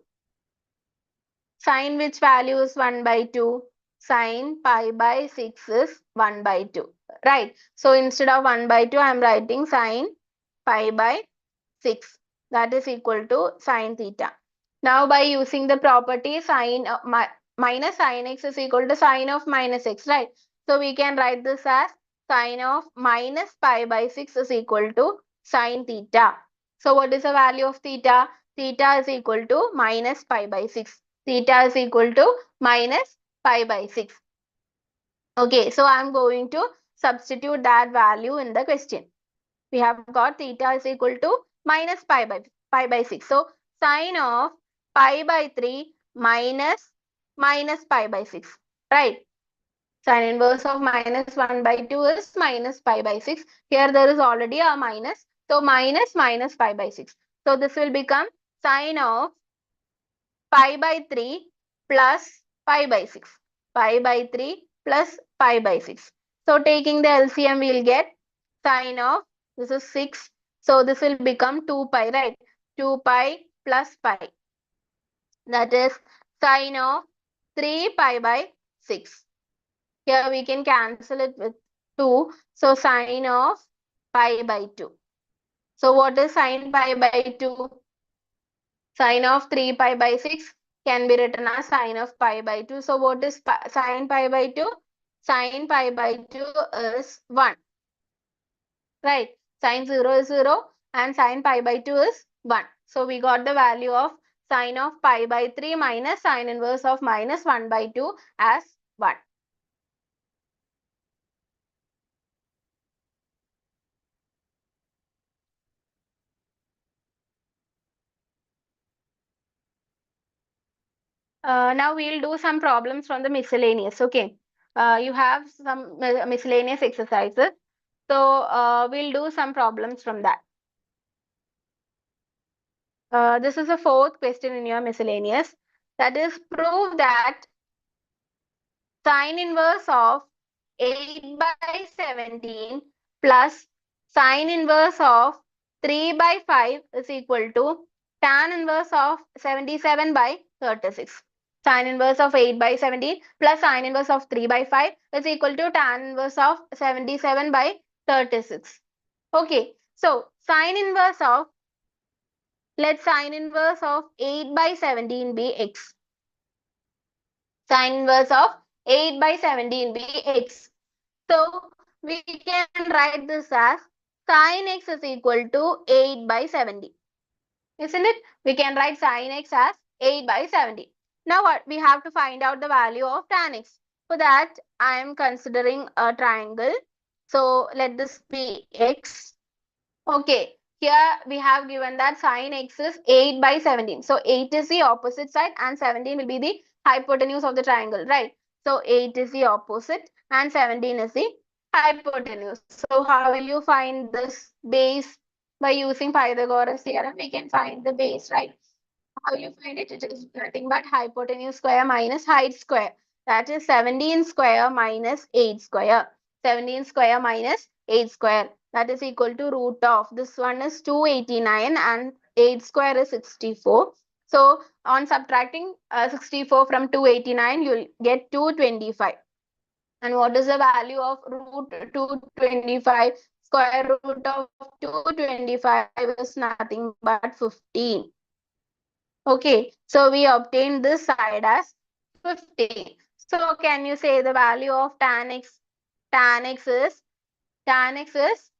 Sine which value is 1 by 2? Sine pi by 6 is 1 by 2. Right. So instead of 1 by 2, I am writing sine pi by 6. That is equal to sine theta. Now by using the property sine minus sine x is equal to sine of minus x, right? So we can write this as sine of minus pi by 6 is equal to sine theta. So what is the value of theta? Theta is equal to minus pi by 6. Theta is equal to minus pi by 6. Okay, so I'm going to substitute that value in the question. We have got theta is equal to minus pi by 6. So sine of pi by 3 minus pi by 6. Right. Sine inverse of minus 1 by 2 is minus pi by 6. Here there is already a minus. So minus pi by 6. So this will become sine of pi by 3 plus pi by 6. Pi by 3 plus pi by 6. So taking the LCM we will get sine of, this is 6. So this will become 2 pi, right? 2 pi plus pi. That is sine of 3 pi by 6. Here we can cancel it with 2. So sine of pi by 2. So what is sine pi by 2? Sine of 3 pi by 6 can be written as sine of pi by 2. So what is sine pi by 2? Sine pi by 2 is 1. Right. Sine 0 is 0 and sine pi by 2 is 1. So we got the value of sine of pi by 3 minus sine inverse of minus 1 by 2 as 1. Now we'll do some problems from the miscellaneous. Okay. You have some miscellaneous exercises. So we'll do some problems from that. This is the fourth question in your miscellaneous. That is, prove that sine inverse of 8 by 17 plus sine inverse of 3 by 5 is equal to tan inverse of 77 by 36. Sine inverse of 8 by 17 plus sine inverse of 3 by 5 is equal to tan inverse of 77 by 36. Okay, so sine inverse of, let sine inverse of 8 by 17 be x. Sine inverse of 8 by 17 be x. So we can write this as sine x is equal to 8 by 70. Isn't it? We can write sine x as 8 by 70. Now what? We have to find out the value of tan x. For that, I am considering a triangle. So let this be x. Okay. Here we have given that sine x is 8 by 17. So 8 is the opposite side and 17 will be the hypotenuse of the triangle, right? So 8 is the opposite and 17 is the hypotenuse. So how will you find this base? By using Pythagoras theorem, we can find the base, right? How you find it? It is nothing but hypotenuse square minus height square. That is 17 square minus 8 square. 17 square minus 8 square. That is equal to root of. This one is 289 and 8 square is 64. So on subtracting 64 from 289, you'll get 225. And what is the value of root 225? Square root of 225 is nothing but 15. Okay, so we obtained this side as 15. So can you say the value of tan x? Tan x is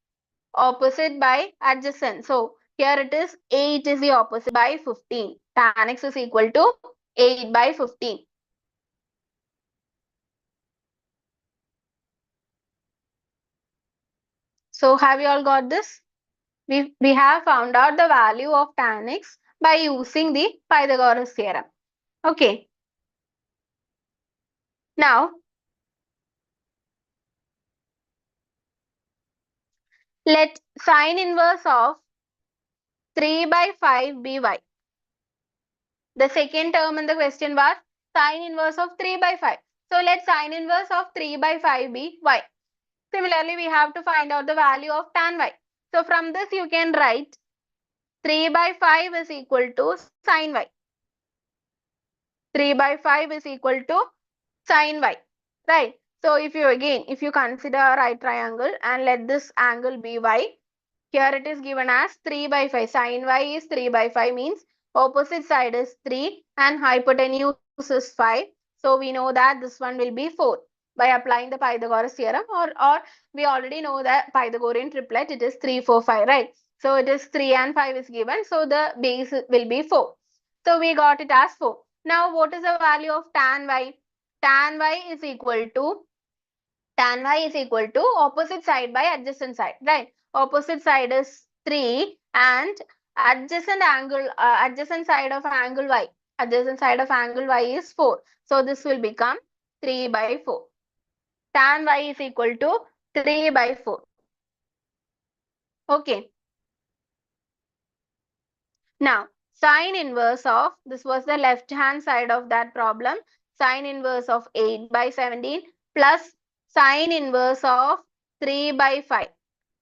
opposite by adjacent. So here it is 8 is the opposite by 15. Tan x is equal to 8 by 15. So have you all got this? We have found out the value of tan x by using the Pythagoras theorem. Okay. Now, let sine inverse of 3 by 5 be y. The second term in the question was sine inverse of 3 by 5. So let sine inverse of 3 by 5 be y. Similarly, we have to find out the value of tan y. So from this you can write 3 by 5 is equal to sine y. 3 by 5 is equal to sine y. Right. So if you consider a right triangle and let this angle be y, here it is given as 3 by 5. Sin y is 3 by 5 means opposite side is 3 and hypotenuse is 5. So we know that this one will be 4 by applying the Pythagoras theorem, or we already know that Pythagorean triplet, it is 3, 4, 5, right? So it is 3 and 5 is given. So the base will be 4. So we got it as 4. Now what is the value of tan y? Tan y is equal to opposite side by adjacent side, right? Opposite side is 3 and adjacent side of angle y. Adjacent side of angle y is 4. So this will become 3 by 4. Tan y is equal to 3 by 4. Okay. Now, sine inverse of, this was the left hand side of that problem, sine inverse of 8 by 17 plus sine inverse of 3 by 5.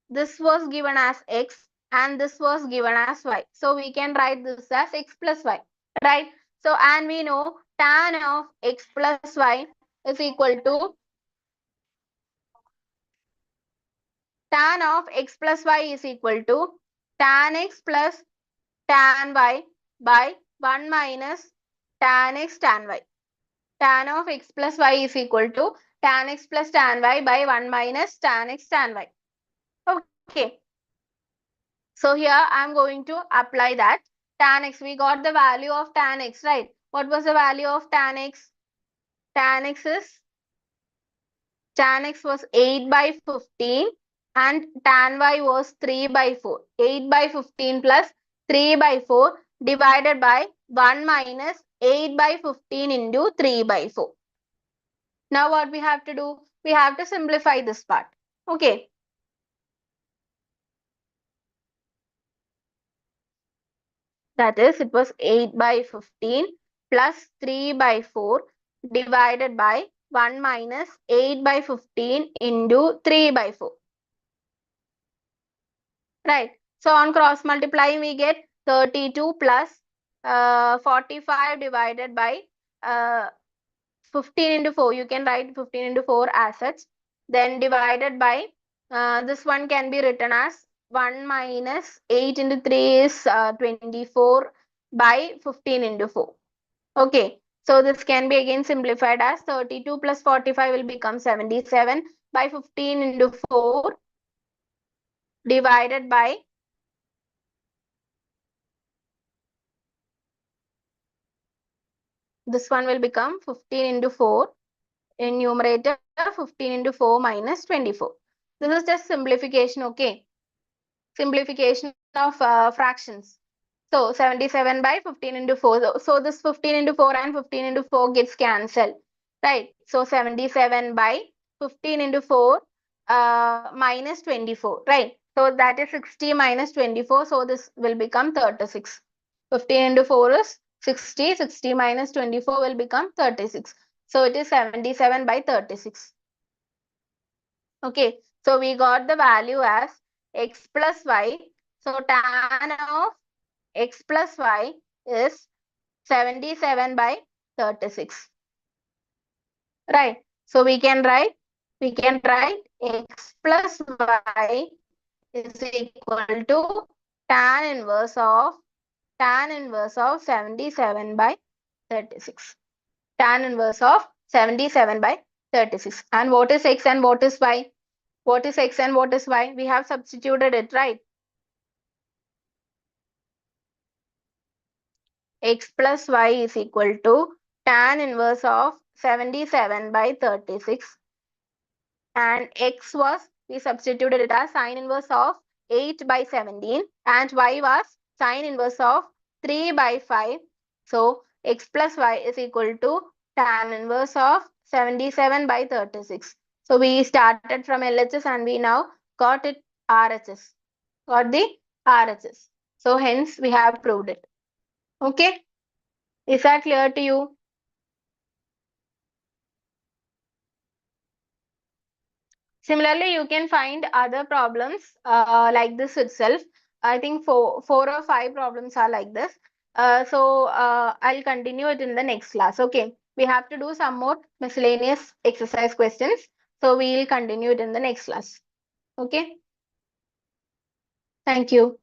This was given as x and this was given as y. So we can write this as x plus y, right? So, and we know tan of x plus y is equal to tan of x plus y is equal to tan x plus tan y by 1 minus tan x tan y. Tan of x plus y is equal to tan x plus tan y by 1 minus tan x tan y. Okay. So here I am going to apply that tan x. We got the value of tan x, right? What was the value of tan x? Tan x was 8 by 15 and tan y was 3 by 4. 8 by 15 plus 3 by 4 divided by 1 minus 8 by 15 into 3 by 4. Now what we have to do? We have to simplify this part. Okay. That is, it was 8 by 15 plus 3 by 4 divided by 1 minus 8 by 15 into 3 by 4. Right. So on cross multiplying, we get 32 plus 45 divided by 15 into 4. You can write 15 into 4 as such. Then divided by, this one can be written as 1 minus 8 into 3 is 24 by 15 into 4. Okay. So this can be again simplified as 32 plus 45 will become 77 by 15 into 4 divided by this one will become 15 into 4 in numerator 15 into 4 minus 24. This is just simplification, okay? Simplification of fractions. So 77 by 15 into 4. So this 15 into 4 and 15 into 4 gets cancelled. right? So 77 by 15 into 4 minus 24, right? So that is 60 minus 24. So this will become 36. 15 into 4 is 60. 60 minus 24 will become 36. So it is 77 by 36. Okay. So we got the value as x plus y. So tan of x plus y is 77 by 36. Right. So we can write x plus y is equal to tan inverse of 77 by 36. Tan inverse of 77 by 36. And what is x and what is y? What is x and what is y? We have substituted it, right? X plus y is equal to tan inverse of 77 by 36. And x was, we substituted it as sine inverse of 8 by 17, and y was sine inverse of 3 by 5. So x plus y is equal to tan inverse of 77 by 36. So we started from LHS and we now got it RHS. Got the RHS. So hence we have proved it. Okay. Is that clear to you? Similarly, you can find other problems like this itself. I think four or five problems are like this. I'll continue it in the next class. Okay. We have to do some more miscellaneous exercise questions. So we'll continue it in the next class. Okay. Thank you.